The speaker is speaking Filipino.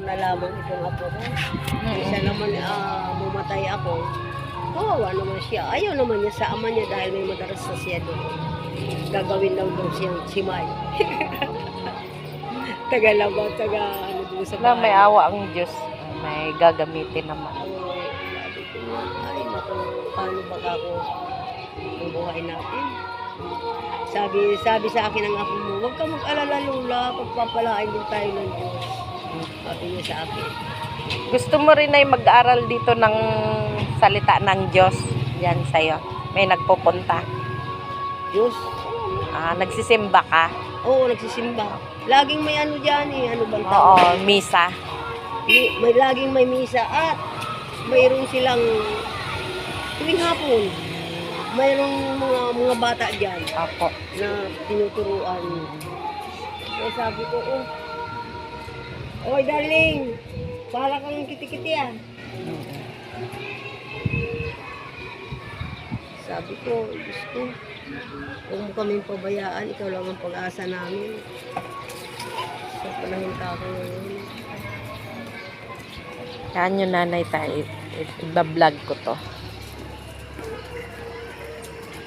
na lamang itong apo ko. Isa naman mamatay ako. Kawawa naman siya. Ayaw naman niya sa ama niya dahil may madaras na siya doon. Gagawin lang daw siyang simay. Taga-laban, ano doon sa Na may awa ang Diyos. May gagamitin naman. Sabi ko nga, ay naku, paano baka ako ang buhay natin? Sabi sa akin ng apo mo, huwag ka mag-alala Lola, pagpapalain din tayo ng Diyos. Sabi niya sa akin. Gusto mo rin ay mag-aral dito ng salita ng Diyos? Yan sa'yo. May nagpupunta. Diyos? Nagsisimba ka? Oo, nagsisimba. Laging may ano dyan eh, ano bang Oo, tawag? misa. Laging may misa at mayroon silang tuwing hapon. Mayroong mga bata dyan Opo. na tinuturuan. Kaya sabi ko, oy darling, para kang kiti-kiti ah. Sabi ko, Diyos ko, huwag mo kaming pabayaan, ikaw lang ang pag-asa namin. Sa panahon ka ako ngayon. Yan yung nanay tayo. I-vlog ko to.